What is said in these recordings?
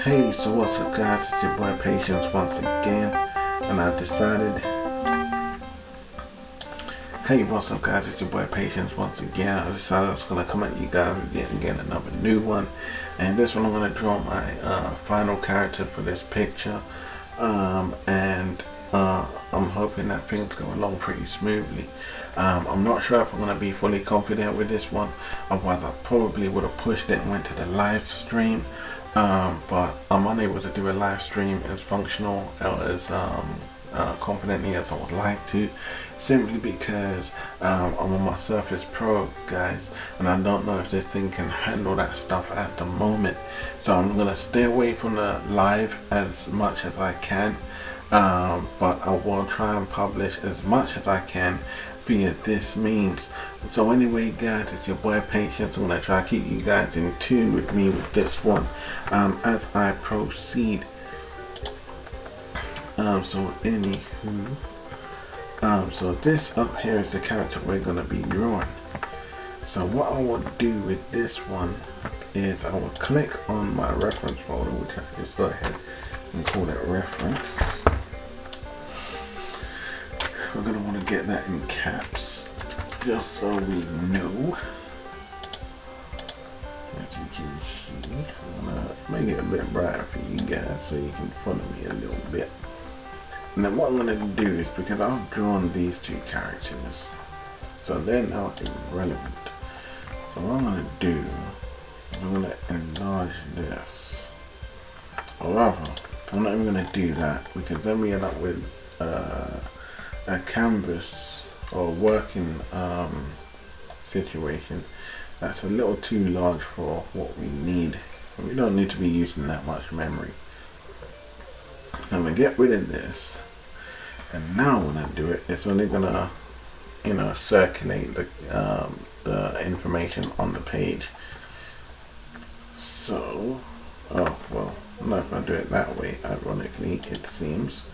Hey, so what's up guys, it's your boy Patience once again, and I decided, hey what's up guys, it's your boy Patience once again. I decided I was going to come at you guys again another new one, and this one I'm going to draw my final character for this picture, and I'm hoping that things go along pretty smoothly. I'm not sure if I'm going to be fully confident with this one, otherwise I probably would have pushed it and went to the live stream. But I'm unable to do a live stream as functional or as confidently as I would like to, simply because I'm on my Surface Pro, guys, and I don't know if this thing can handle that stuff at the moment. So I'm gonna stay away from the live as much as I can, but I will try and publish as much as I can via this means. So anyway guys, it's your boy Patience. I'm going to try to keep you guys in tune with me with this one as I proceed. So anywho, so this up here is the character we're going to be drawing. So what I will do with this one is I will click on my reference folder, which I can just go ahead and call it reference. We're going to want to get that in caps, just so we know. As you can see, I'm going to make it a bit brighter for you guys so you can follow me a little bit. And then what I'm going to do is, because I've drawn these two characters, so they're now irrelevant. So what I'm going to do, I'm going to enlarge this. Or rather, I'm not even going to do that, because then we end up with a canvas or working situation that's a little too large for what we need. We don't need to be using that much memory. So I'm gonna get rid of this, and now when I do it, it's only gonna, circulate the information on the page. So, oh well, I'm not gonna do it that way. Ironically, it seems.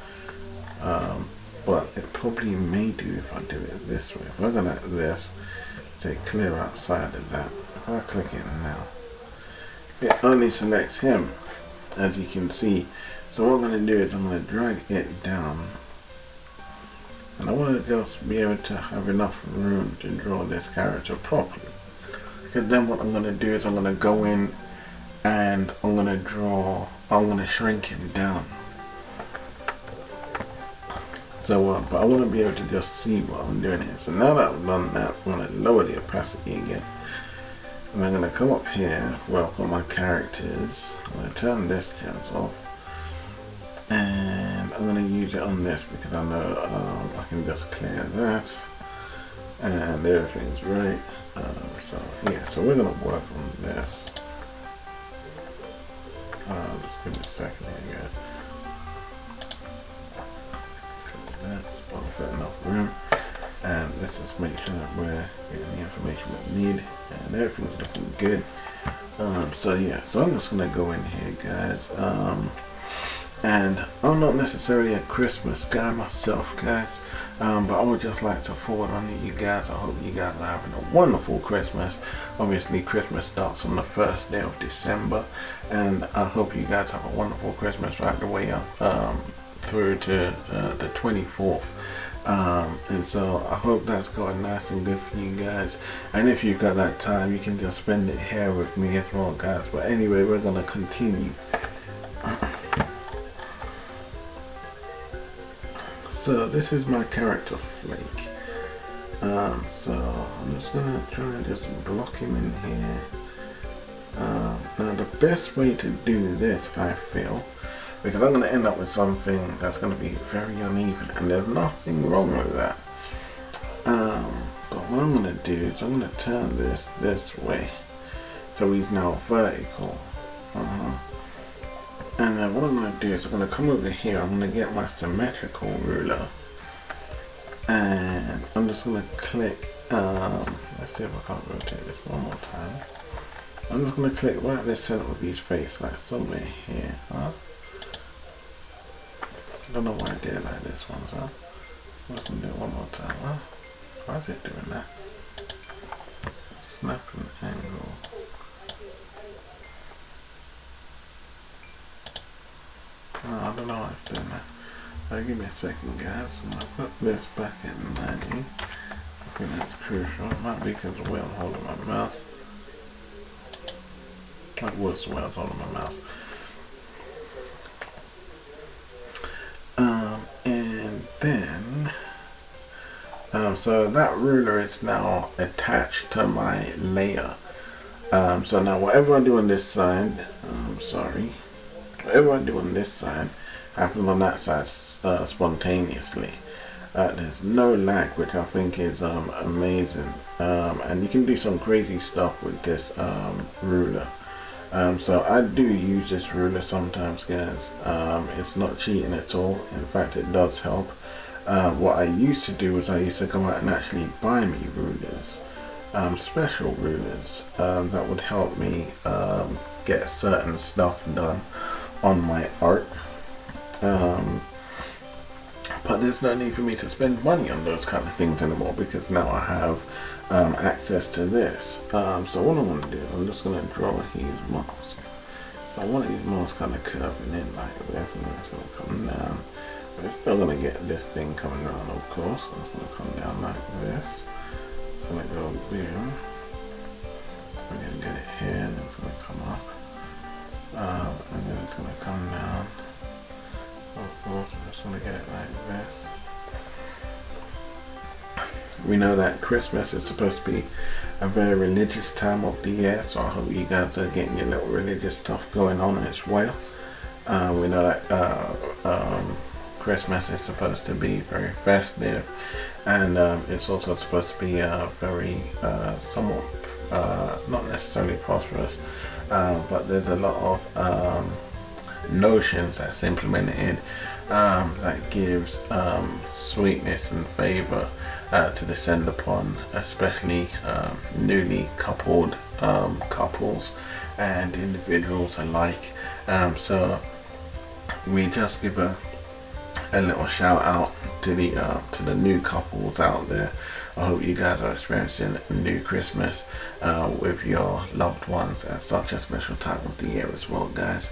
But it probably may do if I do it this way. If I go like this, say clear outside of that, if I click it now, it only selects him, as you can see. So what I'm going to do is I'm going to drag it down, and I want to just be able to have enough room to draw this character properly. Because then what I'm going to do is I'm going to go in and I'm going to shrink him down. So, but I want to be able to just see what I'm doing here. So now that I've done that, I'm going to lower the opacity again. And I'm going to come up here where I've got my characters. I'm going to turn this jazz off. And I'm going to use it on this because I know I can just clear that. And everything's right. So yeah, so we're going to work on this. Just give me a second here, guys. That's got enough room, and let's just make sure that we're getting the information we need, and everything's looking good. So yeah, so I'm just gonna go in here, guys, and I'm not necessarily a Christmas guy myself, guys, but I would just like to forward on to you guys. I hope you guys are having a wonderful Christmas. Obviously Christmas starts on the 1st day of December, and I hope you guys have a wonderful Christmas right the way up through to the 24th, and so I hope that's going nice and good for you guys. And if you've got that time, you can just spend it here with me as well, guys. But anyway, we're gonna continue. So this is my character Flake. So I'm just gonna try and just block him in here. Now the best way to do this, I feel, because I'm going to end up with something that's going to be very uneven, and there's nothing wrong with that. But what I'm going to do is I'm going to turn this way, so he's now vertical. And then what I'm going to do is I'm going to come over here, I'm going to get my symmetrical ruler, and I'm just going to click, let's see if I can't rotate this one more time. I'm just going to click right in the center of his face, like somewhere here. I don't know why I did it like this one, so I'm just going to do it one more time. Why is it doing that? Snap an angle. I don't know why it's doing that. Give me a second, guys. I'm gonna put this back in 90. I think that's crucial. It might be because of the way I'm holding my mouse. That was the way I was holding my mouse. And then, so that ruler is now attached to my layer. So now whatever I do on this side, whatever I do on this side happens on that side spontaneously. There's no lag, which I think is amazing, and you can do some crazy stuff with this ruler. So I do use this ruler sometimes, guys. It's not cheating at all. In fact, it does help. What I used to do was I used to go out and actually buy me rulers, special rulers that would help me get certain stuff done on my art. But there's no need for me to spend money on those kind of things anymore, because now I have access to this. So what I'm going to do, I'm just going to draw his mask. So I want his mask kind of curving in like this, and then it's going to come down. But it's still going to get this thing coming around, of course. So it's going to come down like this. It's going to go boom. We're going to get it here, and it's going to come up. And then it's going to come down. Of course, I'm just going to get it like this. We know that Christmas is supposed to be a very religious time of the year, so I hope you guys are getting your little religious stuff going on as well. We know that Christmas is supposed to be very festive, and it's also supposed to be very somewhat not necessarily prosperous, but there's a lot of notions that's implemented that gives sweetness and favor to descend upon, especially newly coupled couples and individuals alike. So we just give a little shout out to the new couples out there. I hope you guys are experiencing a new Christmas with your loved ones at such a special time of the year as well, guys,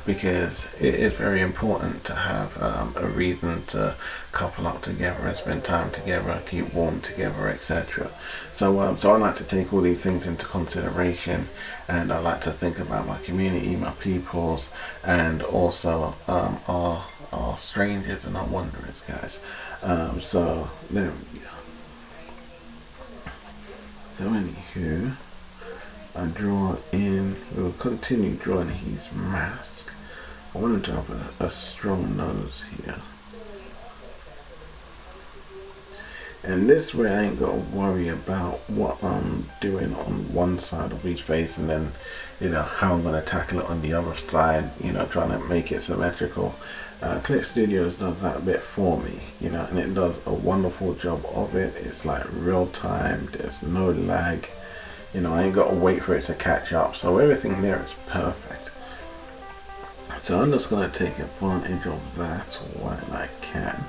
because it is very important to have a reason to couple up together and spend time together, keep warm together, etc. So I like to take all these things into consideration, and I like to think about my community, my peoples, and also our strangers and our wanderers, guys. So there we go. So anywho, we'll continue drawing his mask. I want him to have a strong nose here. And this way I ain't got to worry about what I'm doing on one side of his face, and then, how I'm going to tackle it on the other side, trying to make it symmetrical. Click Studios does that a bit for me, and it does a wonderful job of it. It's like real time, there's no lag, I ain't got to wait for it to catch up, so everything there is perfect. So I'm just going to take advantage of that while I can.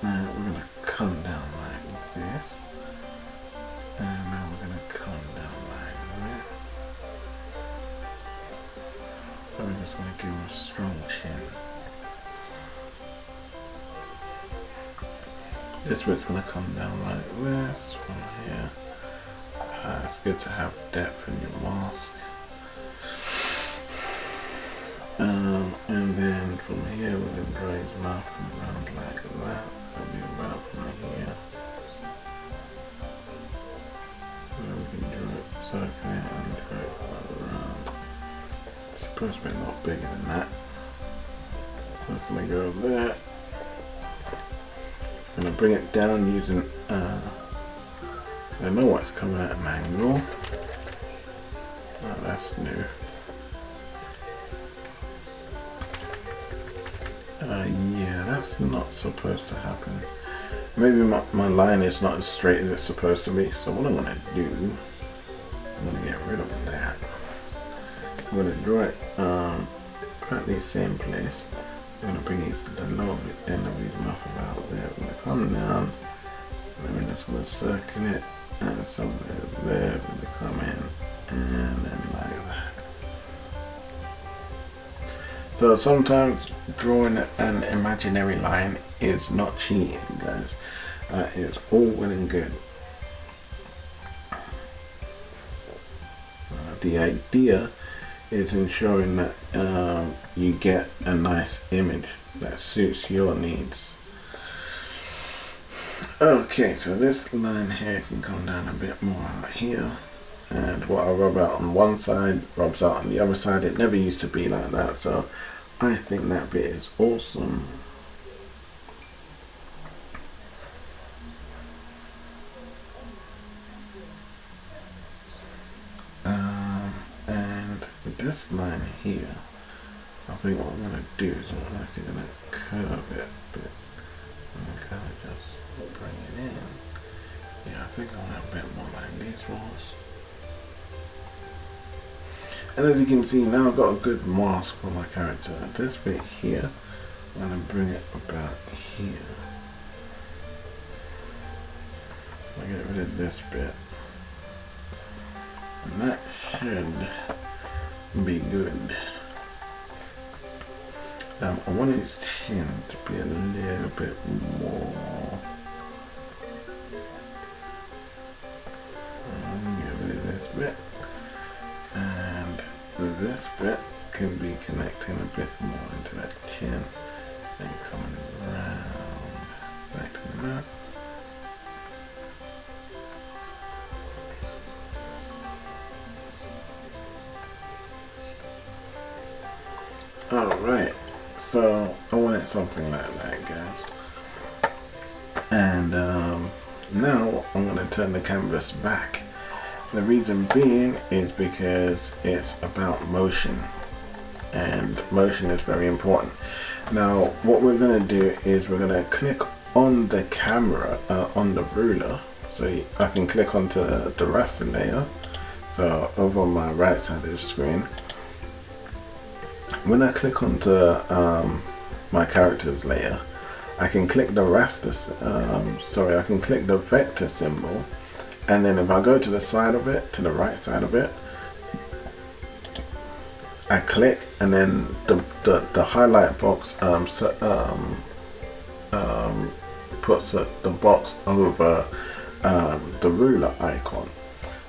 Now we're going to come down like this, and now we're going to come down like that. I'm just going to give him a strong chin. This bit's going to come down like this from here. It's good to have depth in your mask. And then from here we're going to draw his mouth around like that. It'll be about from here. And we can draw it circular and draw it around. It's supposed to be a lot bigger than that. That's going to go there. I'm going to bring it down using, I know what's coming at an angle. Oh, that's new. Yeah, that's not supposed to happen. Maybe my line is not as straight as it's supposed to be. So what I'm going to do, I'm going to get rid of that. I'm going to draw it practically the same place. I'm going to bring the lower end of his mouth about there. I'm going to come down, and we're just going to circle it, and somewhere there, we're going to come in and then like that. So sometimes drawing an imaginary line is not cheating, guys. It's all well and good. The idea is ensuring that you get a nice image that suits your needs. Okay, so this line here can come down a bit more out here, and what I rub out on one side rubs out on the other side. It never used to be like that, so I think that bit is awesome. And this line here, I think what I'm going to do is I'm actually going to curve it a bit. I'm kind of just bring it in. Yeah, I think I want a bit more like these rolls. And as you can see, now I've got a good mask for my character. This bit here, I'm going to bring it about here. I'll get rid of this bit. And that should be good. I want his chin to be a little bit more. Get rid of this bit. And this bit can be connecting a bit more into that chin and coming around back to the mouth. Alright, so I wanted something like that, guys. And now I'm going to turn the canvas back. The reason being is because it's about motion, and motion is very important. Now what we're going to do is we're going to click on the camera, on the ruler, so I can click onto the raster layer. So over on my right side of the screen, when I click onto my characters layer, I can click the raster, I can click the vector symbol, and then if I go to the side of it, to the right side of it, I click, and then the highlight box puts the box over the ruler icon.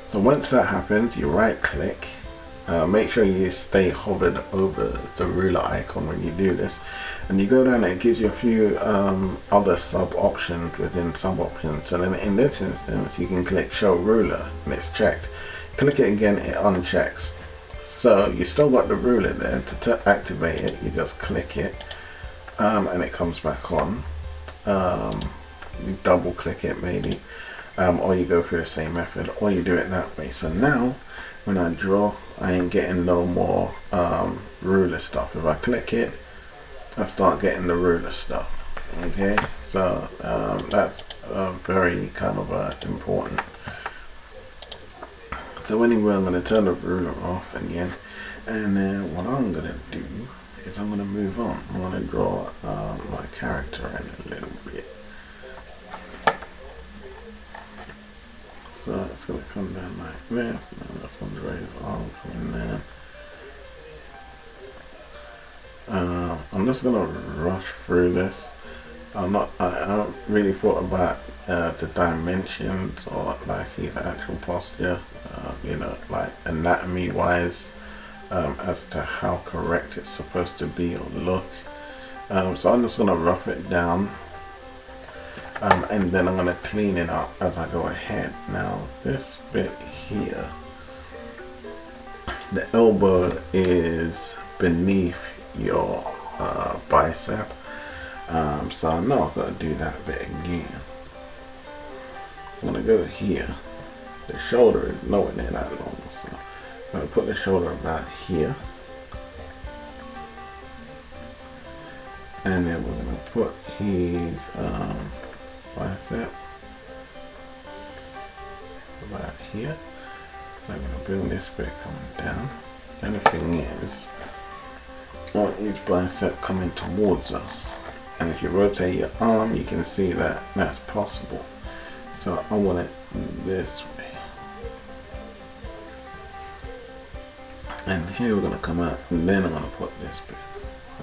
So once that happens, you right click. Make sure you stay hovered over the ruler icon when you do this, and you go down and it gives you a few other sub options within sub options. So then in this instance you can click show ruler and it's checked. Click it again, it unchecks. So you still got the ruler there. To activate it, you just click it and it comes back on. You double click it maybe, or you go through the same method, or you do it that way. So now when I draw, I ain't getting no more ruler stuff. If I click it, I start getting the ruler stuff. Okay, so that's very kind of important. So anyway, I'm going to turn the ruler off again, and then what I'm going to do is I'm going to move on. I'm going to draw my character in a little bit. So it's going to come down like this. Now that's going to raise his arm coming down. I'm just going to rush through this. I haven't really thought about the dimensions or like his actual posture, you know, like anatomy wise, as to how correct it's supposed to be or look. So I'm just going to rough it down. And then I'm going to clean it up as I go ahead. Now this bit here, the elbow is beneath your bicep, so I know I've got to do that bit again. I'm going to go here. The shoulder is nowhere near that long, so I'm going to put the shoulder about here, and then we're going to put his bicep about here. I'm going to bring this bit coming down, and the thing is, I want his bicep coming towards us, and if you rotate your arm you can see that that's possible. So I want it this way. And here we're going to come out, and then I'm going to put this bit.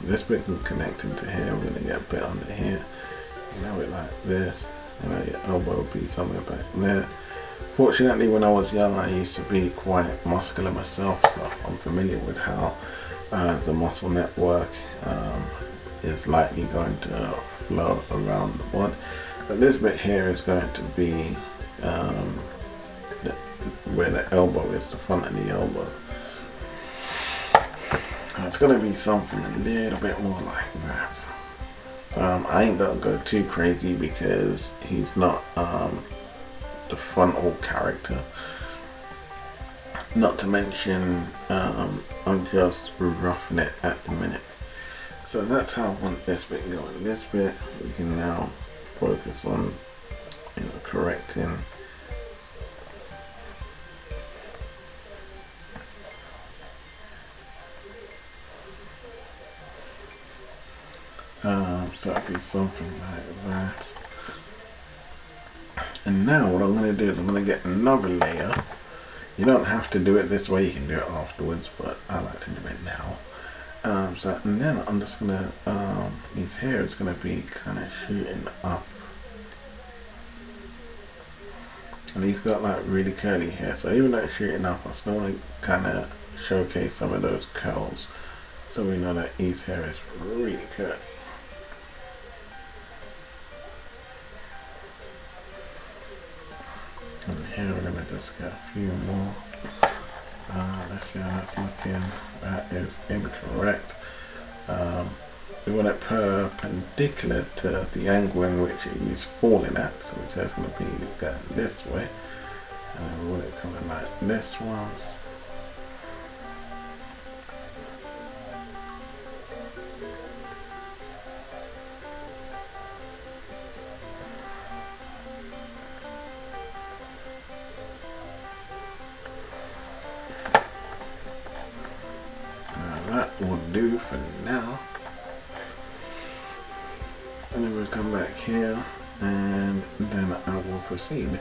This bit can connect into here. We're going to get a bit under here. You know, it like this. You know, your elbow will be somewhere back there. Fortunately, when I was young, I used to be quite muscular myself, so I'm familiar with how the muscle network is likely going to flow around the body. But this bit here is going to be where the elbow is, the front of the elbow. It's going to be something a little bit more like that. I ain't gonna go too crazy because he's not the frontal character. Not to mention, I'm just roughing it at the minute. So that's how I want this bit going. This bit we can now focus on, you know, correcting. So it'll be something like that. And now what I'm going to do is I'm going to get another layer. You don't have to do it this way, you can do it afterwards, but I like to do it now. And then I'm just going to, his hair is going to be kind of shooting up. And he's got like really curly hair, so even though it's shooting up, I still want to kind of showcase some of those curls, so we know that his hair is really curly. And here we're going to just get a few more. Let's see how that's looking. That is incorrect. We want it perpendicular to the angle in which it is falling at. So it's just going to be going this way. And then we want it coming like this once. That will do for now. And then we'll come back here and then I will proceed.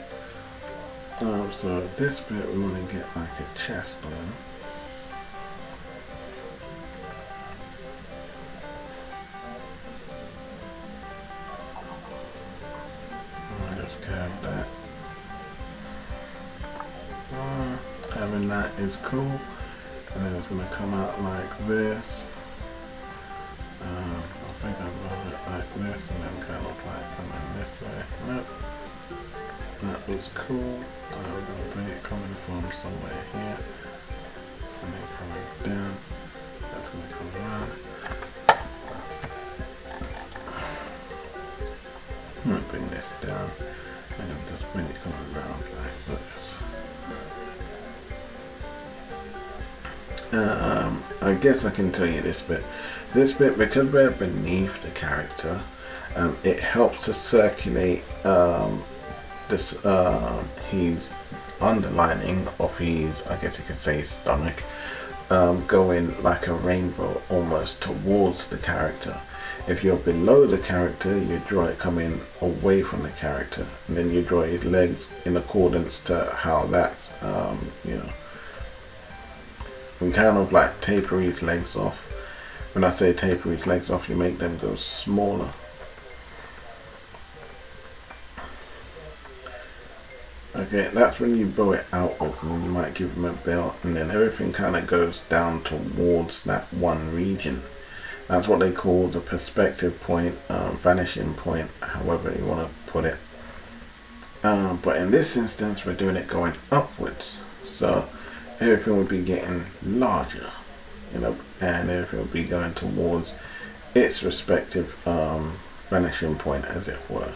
So this bit we want to get like a chest on. I'll just curve that. Having that is cool. And then it's going to come out like this. I think I'd rather it like this and then kind of like coming this way. Nope. That was cool. We're going to bring it coming from somewhere here. And then coming down. That's going to come around. I'm going to bring this down. And just bring it coming around like this. I guess I can tell you this bit. This bit, because we're beneath the character, it helps to circulate this his underlining of his, I guess you could say, stomach, going like a rainbow almost towards the character. If you're below the character, you draw it coming away from the character, and then you draw his legs in accordance to how that's, you know. We kind of like taper his legs off. When I say taper his legs off, you make them go smaller. Okay, that's when you bow it outwards, and you might give him a belt, and then everything kind of goes down towards that one region. That's what they call the perspective point, vanishing point, however you want to put it. But in this instance, we're doing it going upwards. So everything will be getting larger, you know, and everything will be going towards its respective vanishing point, as it were.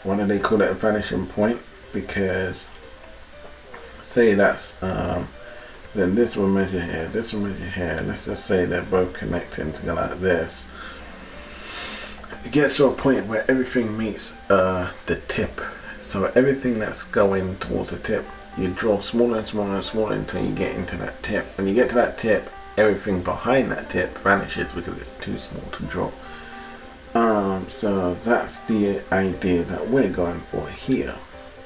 Why do they call it a vanishing point? Because say that's then this will measure here, this will measure here. Let's just say they're both connecting together like this. It gets to a point where everything meets the tip. So everything that's going towards the tip, you draw smaller and smaller and smaller until you get into that tip. When you get to that tip, everything behind that tip vanishes because it's too small to draw. So that's the idea that we're going for here.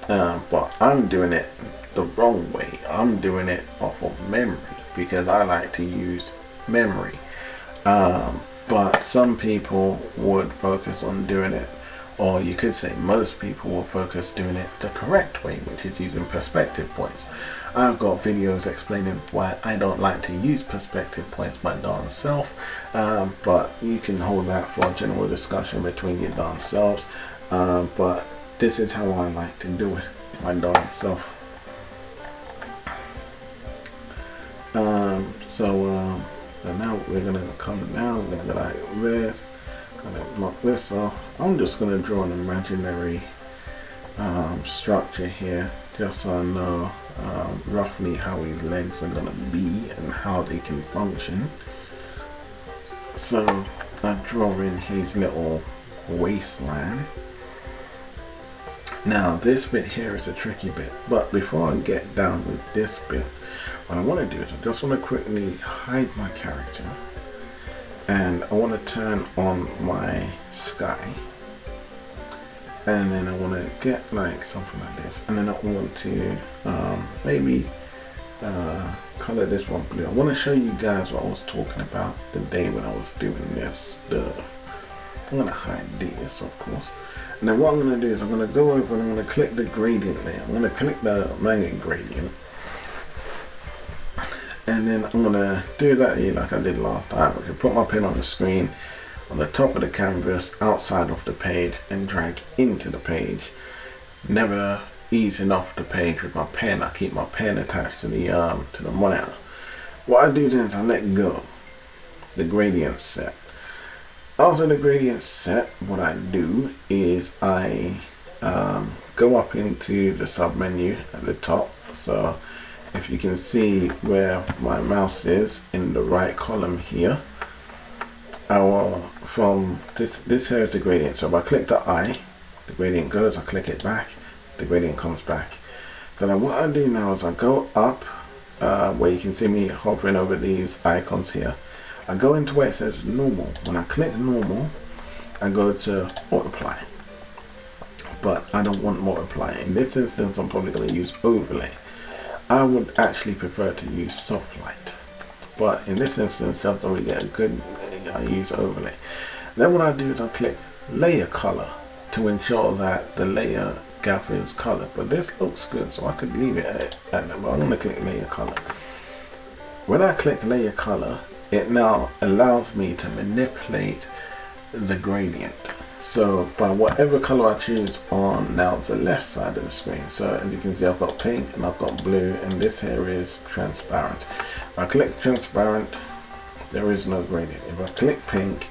But I'm doing it the wrong way. I'm doing it off of memory because I like to use memory. But some people would focus on doing it, or you could say most people will focus doing it the correct way, which is using perspective points. I've got videos explaining why I don't like to use perspective points my darn self, but you can hold that for a general discussion between your darn selves. But this is how I like to do it my darn self. So now we're gonna come down, we're gonna go like this, gonna block this off. I'm just gonna draw an imaginary structure here, just so I know roughly how his legs are gonna be and how they can function. So I draw in his little waistline. Now this bit here is a tricky bit, but before I get down with this bit, what I want to do is I just want to quickly hide my character, and I want to turn on my sky, and then I want to get like something like this, and then I want to maybe color this one blue. I want to show you guys what I was talking about the day when I was doing this stuff. I'm going to hide this, of course. And then what I'm going to do is I'm going to go over and I'm going to click the gradient layer. I'm going to click the magnet gradient. And then I'm going to do that here like I did last time. I can put my pen on the screen, on the top of the canvas, outside of the page, and drag into the page. Never easing off the page with my pen. I keep my pen attached to the monitor. What I do then is I let go. The gradient set. After the gradient set, what I do is I go up into the sub menu at the top. So if you can see where my mouse is in the right column here, I will, from this here is the gradient. So if I click the eye, the gradient goes, I click it back, the gradient comes back. So then what I do now is I go up where you can see me hovering over these icons here. I go into where it says normal. When I click normal, I go to multiply, but I don't want multiply. In this instance, I'm probably going to use overlay. I would actually prefer to use soft light, but in this instance, just so we get a good, I use overlay. Then what I do is I click layer color to ensure that the layer gathers color. But this looks good, so I could leave it at that, but I'm going to click layer color. When I click layer color, it now allows me to manipulate the gradient. So by whatever color I choose on now the left side of the screen. So as you can see, I've got pink and I've got blue, and this here is transparent. If I click transparent, there is no gradient. If I click pink,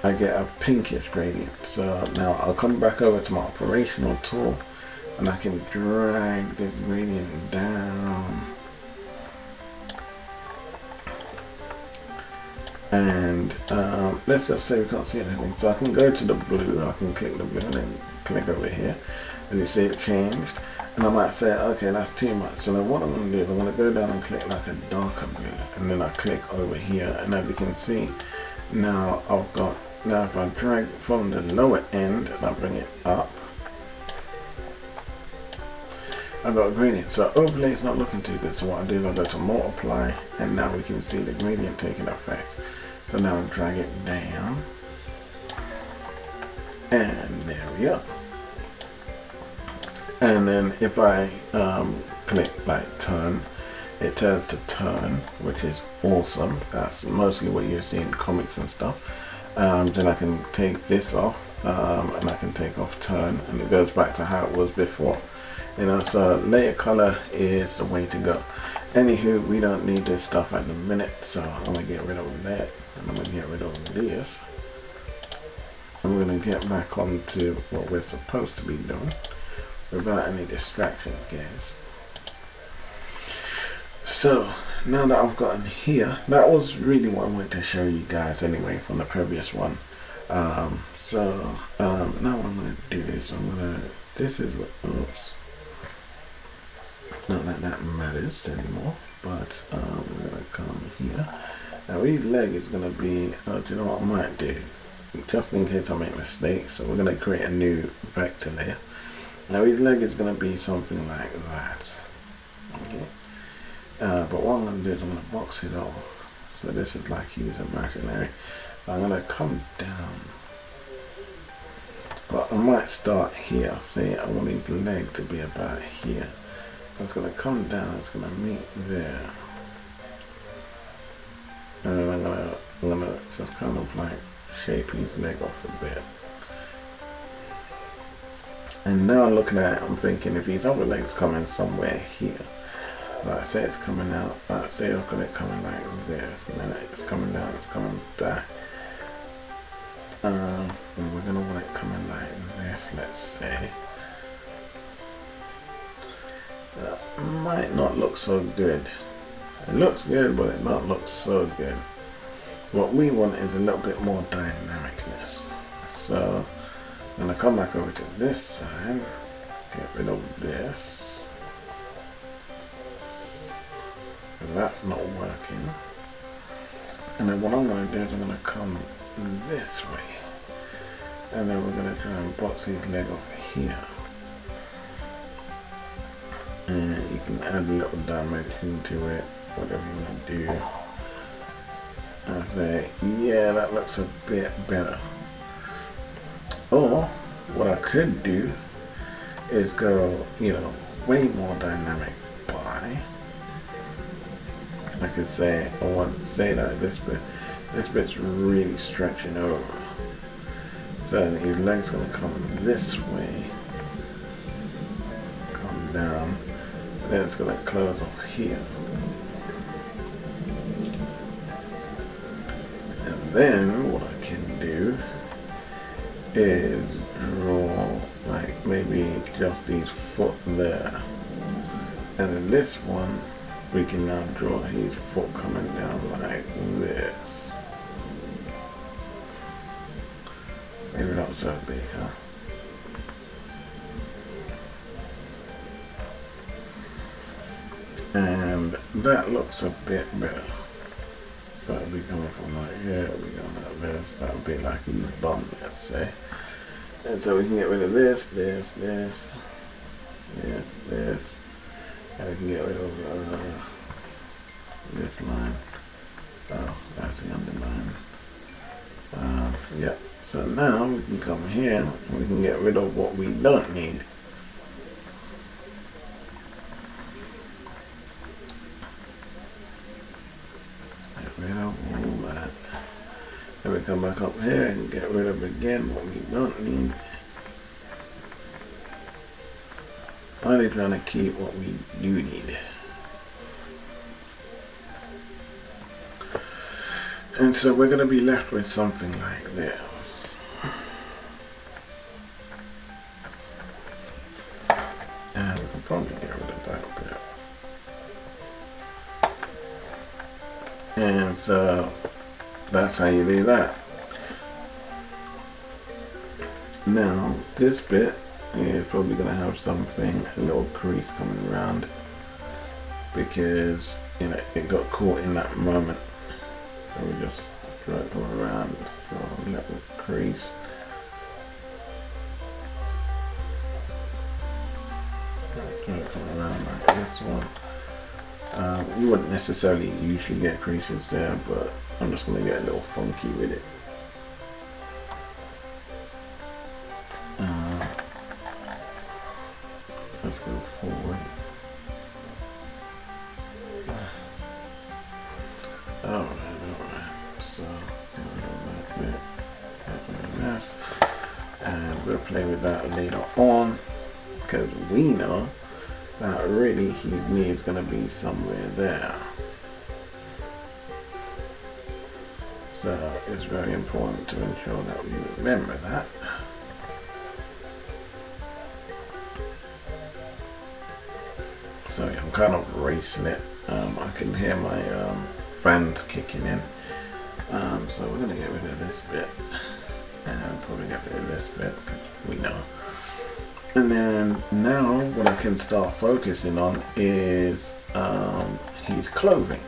I get a pinkish gradient. So now I'll come back over to my operational tool and I can drag this gradient down. And let's just say we can't see anything, so I can go to the blue, I can click the blue and then click over here, and you see it changed, and I might say okay, that's too much. So then what I'm going to do is I'm going to go down and click like a darker blue, and then I click over here, and as you can see now I've got, now if I drag from the lower end and I bring it up, I've got a gradient. So overlay is not looking too good, so what I do is I go to multiply, and now we can see the gradient taking effect. So now I'll drag it down, and there we are. And then if I click like turn, it turns to turn, which is awesome. That's mostly what you see in comics and stuff. Then I can take this off, and I can take off turn, and it goes back to how it was before. You know, so layer color is the way to go. Anywho, we don't need this stuff at the minute, so I'm gonna get rid of that, and I'm gonna get rid of this. I'm gonna get back onto what we're supposed to be doing without any distractions, guys. So now that I've gotten here, that was really what I wanted to show you guys anyway from the previous one. Now what I'm gonna do is this is what, oops. Not that that matters anymore, but we're going to come here. Now his leg is going to be, do you know what I might do? Just in case I make mistakes, so we're going to create a new vector layer. Now his leg is going to be something like that. Okay. But what I'm going to do is I'm going to box it off. So this is like he's imaginary. I'm going to come down. But I might start here. See, I want his leg to be about here. It's going to come down, it's going to meet there. And then I'm gonna just kind of like shape his leg off a bit. And now looking at it, I'm thinking if his other leg's coming somewhere here, like say it's coming out, like say I've got it coming like this, and then it's coming down, it's coming back. And we're gonna want it coming like this, let's say. That might not look so good. It looks good, but it don't look so good. What we want is a little bit more dynamicness. So I'm gonna come back over to this side, get rid of this. That's not working. And then what I'm gonna do is I'm gonna come this way. And then we're gonna try and box his leg off here. And you can add a little dimension to it, whatever you want to do. I say, yeah, that looks a bit better. Or what I could do is go, you know, way more dynamic by, I could say, I want to say that this bit's really stretching over. So his leg's gonna come this way, come down, and then it's gonna close off here. And then what I can do is draw like maybe just his foot there. And then this one, we can now draw his foot coming down like this. Maybe not so big, huh? And that looks a bit better. So it'll be coming from like here, it'll be going like this. That'll be like his bum, let's say. And so we can get rid of this. And we can get rid of this line. Oh, that's the underline. Yeah. So now we can come here and we can get rid of what we don't need. Get rid of all that. Then we come back up here and get rid of again what we don't need. Only trying to keep what we do need. And so we're going to be left with something like this. And we can probably get rid of that bit. And so that's how you do that. Now this bit is probably going to have something, a little crease coming around, because you know it got caught in that moment. So we just try to come around, draw a little crease. Try to come around like this one. You wouldn't necessarily usually get creases there, but I'm just going to get a little funky with it. Let's go forward. Alright. So, and we'll play with that later on, because we know that really his knee is going to be somewhere there. So it's very important to ensure that we remember that. So I'm kind of racing it. I can hear my fans kicking in. So we're going to get rid of this bit. And probably get rid of this bit, because we know. And then now what I can start focusing on is his clothing.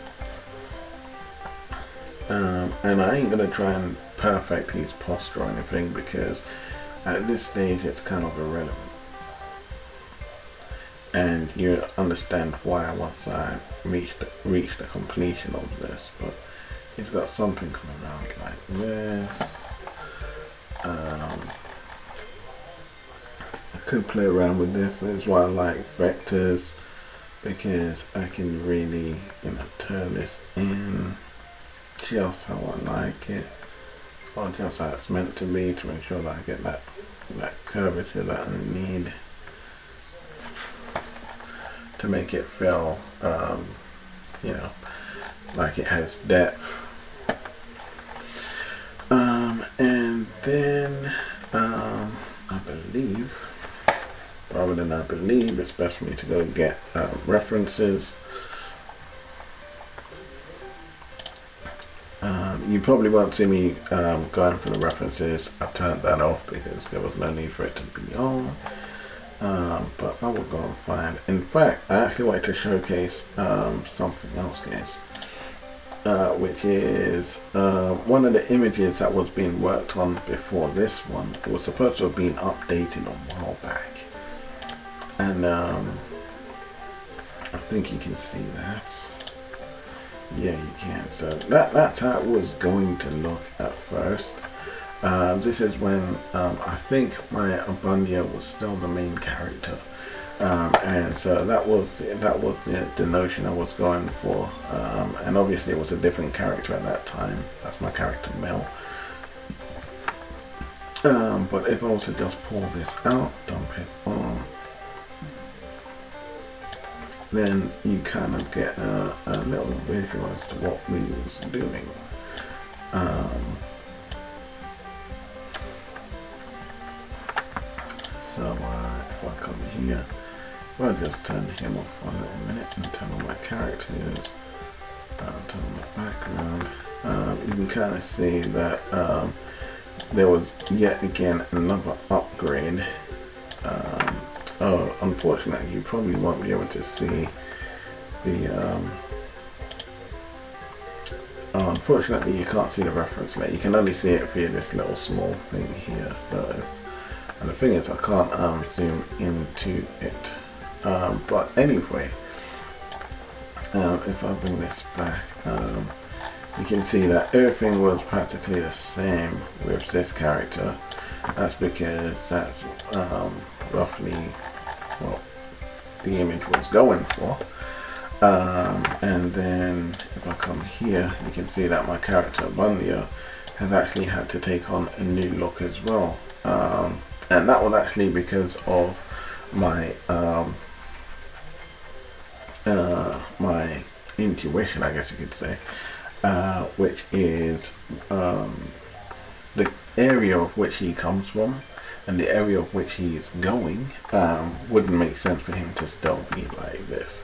And I ain't going to try and perfect his posture or anything, because at this stage it's kind of irrelevant. and you understand why once I reach the completion of this. But it's got something coming around like this. I could play around with this. That's why I like vectors, because I can really, turn this in just how I like it, or just how it's meant to be, to make sure that I get that curvature that I need to make it feel, like it has depth. And then I believe, rather than I believe, it's best for me to go get references. You probably won't see me going for the references. I turned that off because there was no need for it to be on. But I will go and find. In fact, I actually wanted to showcase something else, guys, which is one of the images that was being worked on before this one. It was supposed to have been updated a while back, and I think you can see that. Yeah, you can. So that's how it was going to look at first. This is when I think my Abundia was still the main character, and so that was the notion I was going for, and obviously it was a different character at that time. That's my character Mel. But if I was to just pull this out, dump it on, then you kind of get a little visual as to what we was doing. So if I come here, I'll just turn him off for a little minute and turn on my characters, turn on the background. You can kind of see that there was yet again another upgrade. Oh, unfortunately, you probably won't be able to see the. Unfortunately, you can't see the reference layer. You can only see it via this little small thing here. So, and the thing is, I can't zoom into it. But anyway, if I bring this back, you can see that everything was practically the same with this character. That's because that's roughly what the image was going for. And then if I come here, you can see that my character Bundia has actually had to take on a new look as well. And that was actually because of my my intuition, I guess you could say, which is the area of which he comes from and the area of which he is going wouldn't make sense for him to still be like this.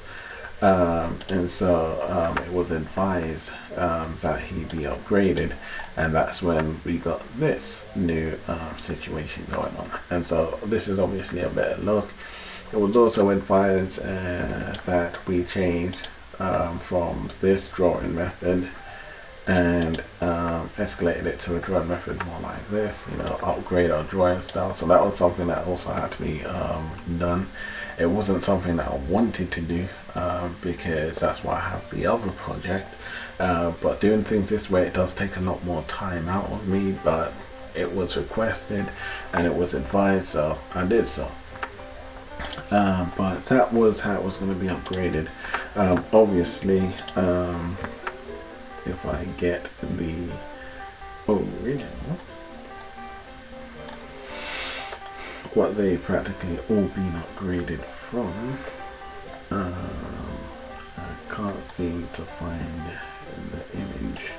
And so it was advised that he be upgraded, and that's when we got this new situation going on. And so this is obviously a better look. It was also advised that we change from this drawing method and escalated it to a drawing method more like this, upgrade our drawing style. So that was something that also had to be done. It wasn't something that I wanted to do because that's why I have the other project, but doing things this way, it does take a lot more time out of me, but it was requested and it was advised, so I did so. But that was how it was going to be upgraded. Obviously, if I get the original, what they practically all been upgraded from, I can't seem to find the image,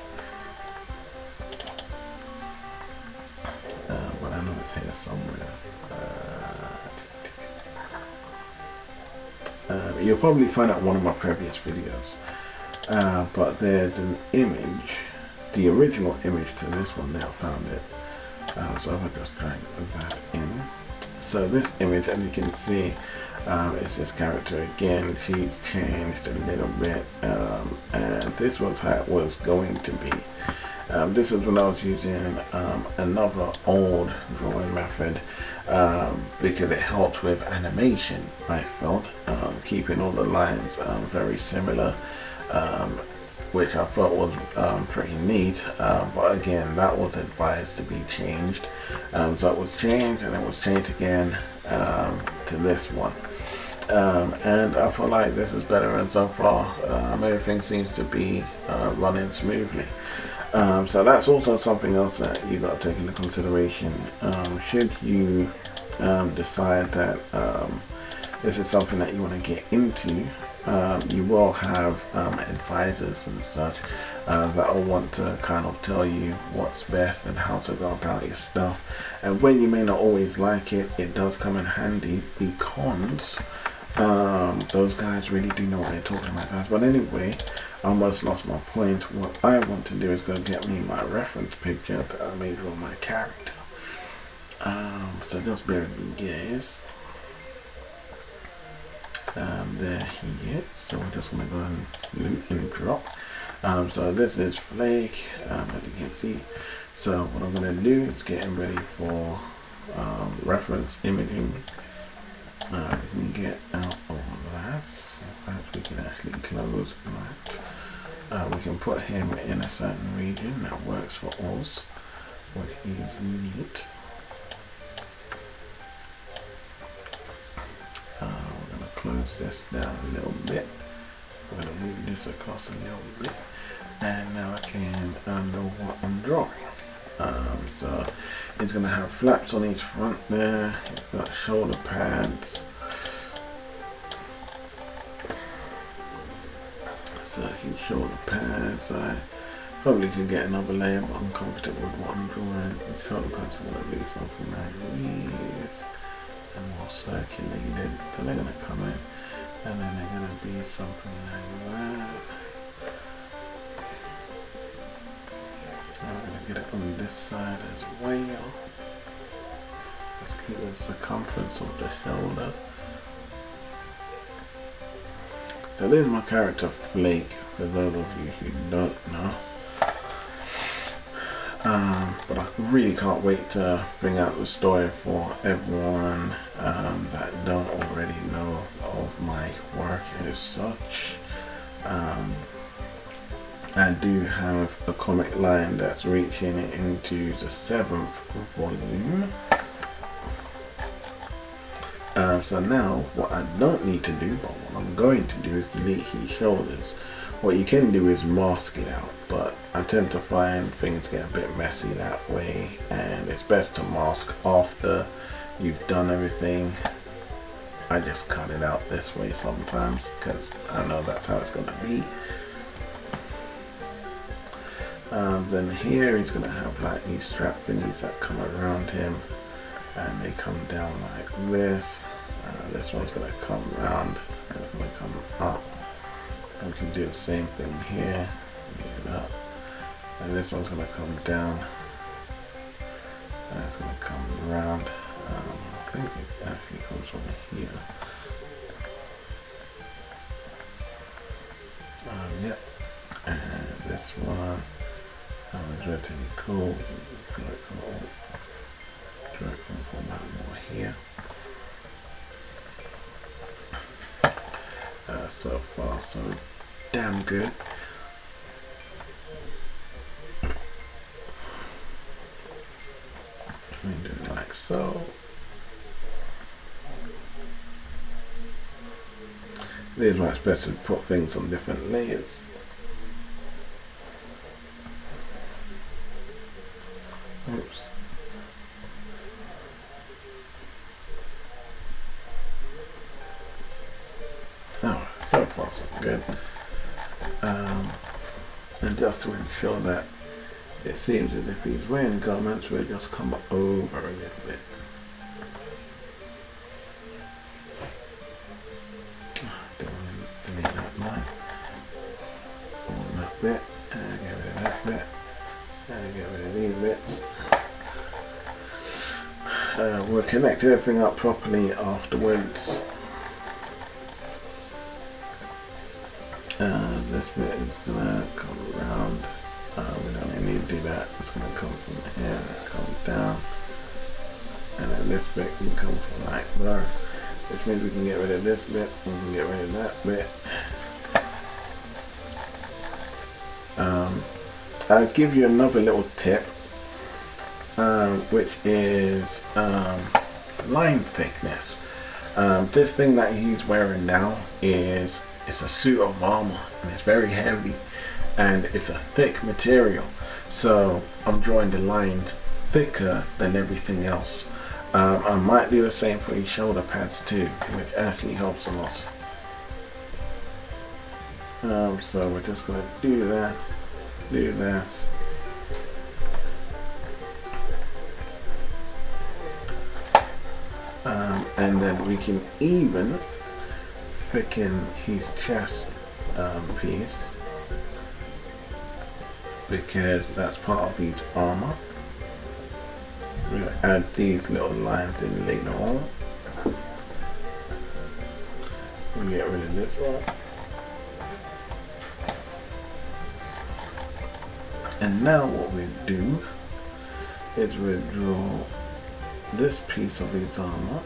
but I know it's here somewhere. You'll probably find out one of my previous videos, but there's an image, the original image to this one. Now found it, so if I just drag that in. So this image, as you can see, is this character again. She's changed a little bit, and this was how it was going to be. This is when I was using another old drawing method because it helped with animation, I felt, keeping all the lines very similar, which I thought was pretty neat, but again, that was advised to be changed. So it was changed, and it was changed again to this one. And I feel like this is better, and so far everything seems to be running smoothly. So that's also something else that you got to take into consideration. Should you decide that this is something that you want to get into, you will have advisors and such that will want to kind of tell you what's best and how to go about your stuff. And when you may not always like it, it does come in handy because those guys really do know what they're talking about, guys. But anyway, I almost lost my point. What I want to do is go get me my reference picture that I made for my character. So just bear with me, guys. There he is. So we're just gonna go and loot and drop. So this is Flake, as you can see. So what I'm gonna do is getting ready for reference imaging. We can get out of that. In fact, we can actually close that. We can put him in a certain region that works for us, which is neat. We're going to close this down a little bit. We're going to move this across a little bit, and now I can know what I'm drawing. So he's going to have flaps on his front there. He's got shoulder pads. So his shoulder pads, I probably could get another layer, but I'm comfortable with what I'm drawing. The shoulder pads are going to be something like these, and more circulated. So they're going to come in, and then they're going to be something like that. I'm going to get it on this side as well. Let's keep the circumference of the shoulder. So there's my character Flake, for those of you who don't know. But I really can't wait to bring out the story for everyone that don't already know of my work as such. I do have a comic line that's reaching into the 7th volume. So now what I don't need to do, but what I'm going to do, is delete his shoulders. What you can do is mask it out, but I tend to find things get a bit messy that way, and it's best to mask after you've done everything. I just cut it out this way sometimes because I know that's how it's going to be. Then here he's going to have like these strap thingies that come around him, and they come down like this. This one's going to come around and it's going to come up. And we can do the same thing here. Leave it up. And this one's going to come down and it's going to come around. I think it actually comes over here. Yep. And this one is relatively cool. Try to come from that more here. So far so damn good. We do it like so. This is why it's best to put things on different layers. Oops. Oh, so far so good. And just to ensure that it seems as if he's wearing garments, we'll just come over a little bit. Don't want to delete that line. That bit, and get rid of that bit, and get rid of these bits. We'll connect everything up properly afterwards. This bit is gonna come around We don't need to do that. It's going to come from here, come down, and then this bit can come from like there, which means we can get rid of this bit, we can get rid of that bit. I'll give you another little tip, which is line thickness. This thing that he's wearing now it's a suit of armor, and it's very heavy, and it's a thick material, so I'm drawing the lines thicker than everything else. I might do the same for his shoulder pads too, which actually helps a lot. So we're just going to do that, and then we can even thicken his chest piece, because that's part of his armor. We're going to add these little lines in later on. We'll get rid of this one. And now what we do is we draw this piece of his armor.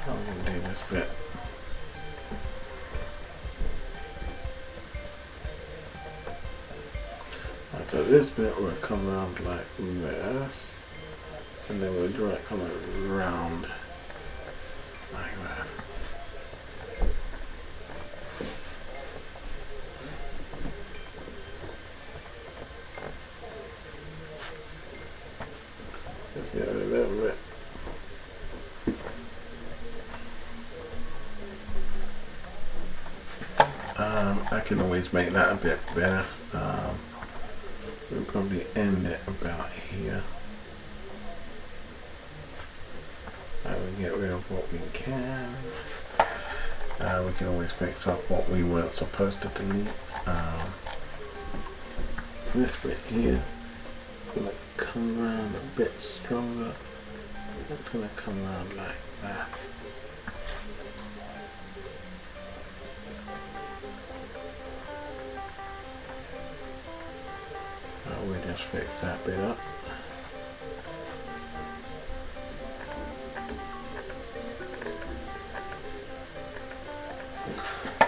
I'm going to do this bit. So this bit will come around like this, and then we'll draw it coming round like that. Just get rid of that bit. I can always make that a bit better. We'll probably end it about here. We get rid of what we can. We can always fix up what we weren't supposed to delete. This bit here is going to come around a bit stronger. It's going to come around like that. We'll just fix that bit up.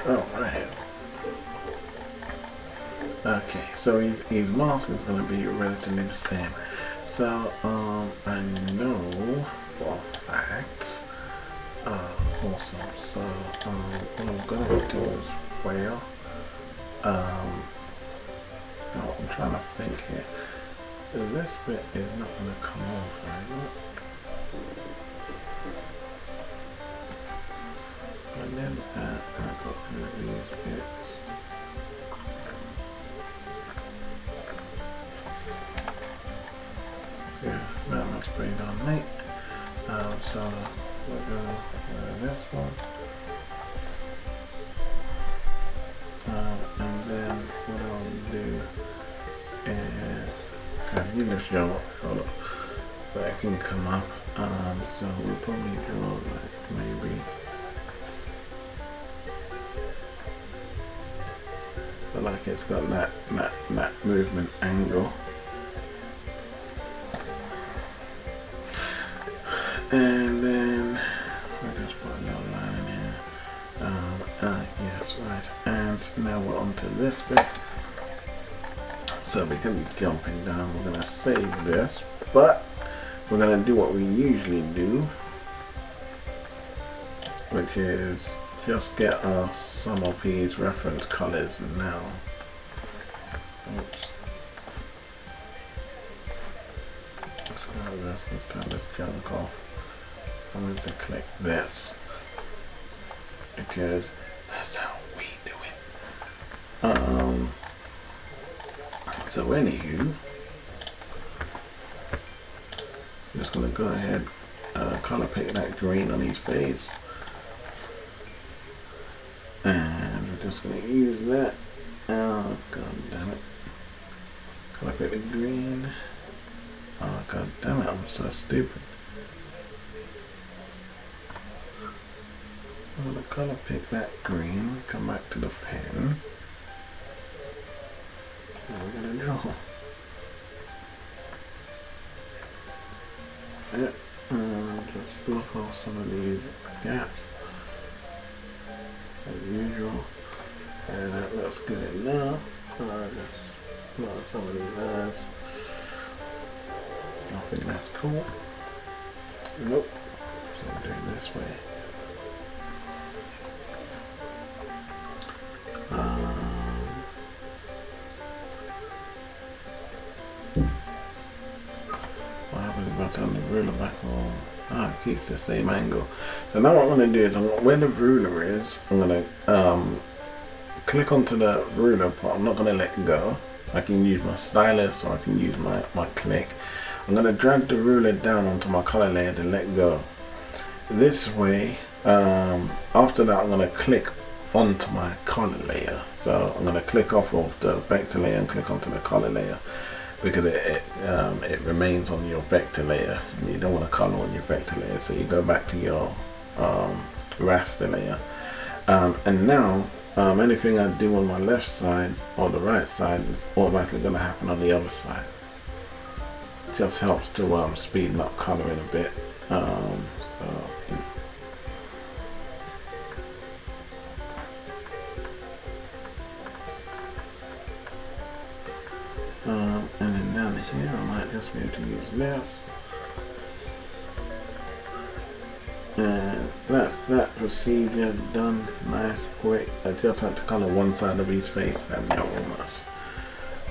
Alright. Okay, so his mask is going to be relatively the same. So, I know for a fact. Awesome. So, what I'm going to do as well. I'm trying to think here. This bit is not going to come off, right? And then I got rid of these bits. Yeah, that must pretty darn neat. So we'll go with this one. And then what I'll do is you lift your shoulder back and come up. So we'll probably draw like maybe like it's got that movement angle. And then we'll just put a little line in here. Yes, right. And now we're onto this bit. So we're going to be jumping down. We're going to save this, but we're going to do what we usually do, which is just get us some of his reference colors now. Oops. Let's go to this. Let's turn this junk off. I'm going to click this because that's how we do it. So anywho, I'm just going to go ahead color pick that green on his face, and we're just going to use that. Oh god damn it, color pick the green. Oh god damn it, I'm so stupid. I'm going to colour pick that green, come back to the pen, and we're going to draw it, and just block off some of these gaps as usual, and that looks good enough. Just block off some of these lines. I think that's cool. Nope, so I'm doing this way. What happens if I turn the ruler back on? It keeps the same angle. So now what I'm going to do is, where the ruler is, I'm going to click onto the ruler part. I'm not going to let go. I can use my stylus, or I can use my click. I'm going to drag the ruler down onto my color layer to let go. This way, after that I'm going to click onto my color layer. So I'm going to click off of the vector layer and click onto the color layer, because it remains on your vector layer. You don't want to color on your vector layer, so you go back to your raster layer. And now anything I do on my left side or the right side is automatically going to happen on the other side. Just helps to speed up coloring a bit. And then down here I might just be able to use this, and that's that procedure done. Nice, quick. I just had to color one side of his face and almost.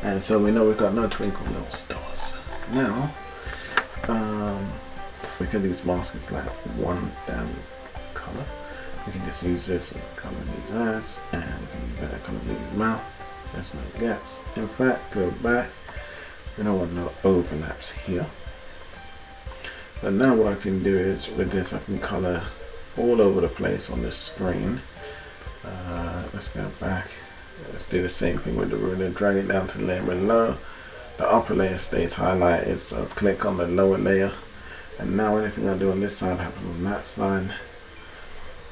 And so we know we've got no twinkle little stars. Now, because these masks is like one damn color, we can just use this and color these eyes, and we can use that to color these mouth. There's no gaps. In fact, go back. We don't want no overlaps here. But now what I can do is, with this I can color all over the place on this screen. Let's go back. Let's do the same thing with the ruler. Drag it down to the layer below. The upper layer stays highlighted, so click on the lower layer. And now anything I do on this side happens on that side.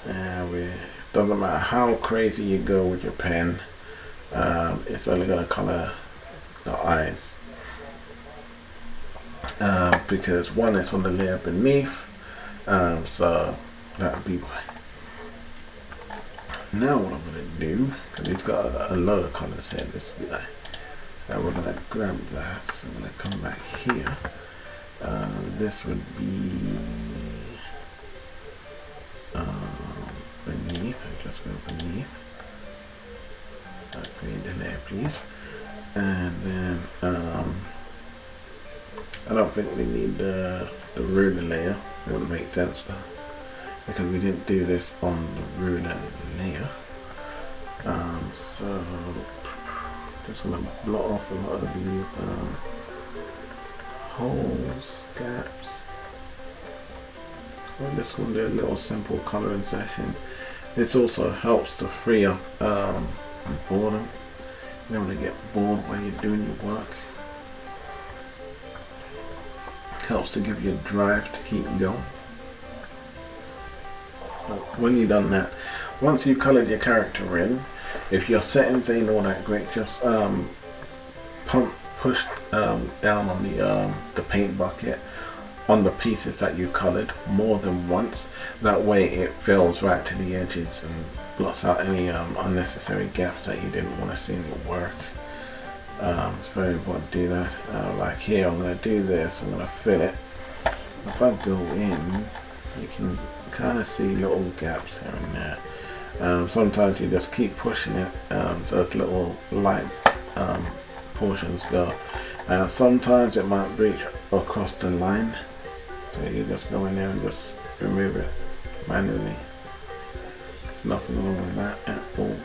And it doesn't matter how crazy you go with your pen, it's only going to color the eyes, because one is on the layer beneath, so that'll be why. Now what I'm going to do, because he's got a lot of colors here, this guy, and we're going to grab that, so I'm going to come back here. This would be beneath. I just go beneath. Create the layer, please. And then I don't think we need the ruler layer. It wouldn't make sense because we didn't do this on the ruler layer. So just gonna blot off a lot of these holes, gaps. I'm just gonna do a little simple coloring session. This also helps to free up boredom. You don't want to get bored while you're doing your work. Helps to give you a drive to keep going. When you've done that, once you've colored your character in, if your settings ain't all that great, just push down on the paint bucket on the pieces that you colored more than once. That way it fills right to the edges and blots out any unnecessary gaps that you didn't want to see in your work. It's very important to do that. Like here, I'm going to do this, I'm going to fill it. If I go in, you can kind of see little gaps here and there. Sometimes you just keep pushing it, so those little light portions go. Sometimes it might reach across the line, so you just go in there and just remove it manually. There's nothing wrong with that at all.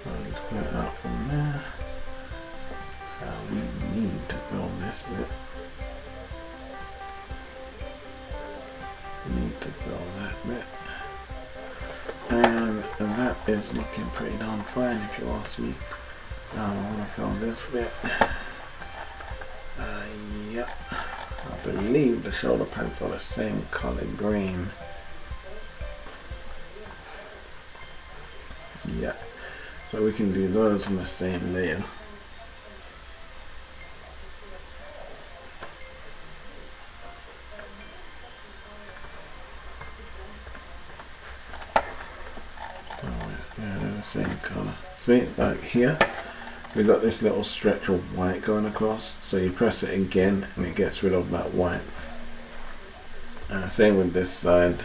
I'll just clear it out from there. We need to fill this bit. We need to fill that bit. And that is looking pretty darn fine if you ask me. I want to fill this bit. Yeah, I believe the shoulder pads are the same color green. Yeah, so we can do those on the same layer. Yeah, they're the same color. See, like here, we got this little stretch of white going across. So you press it again, and it gets rid of that white. Same with this side.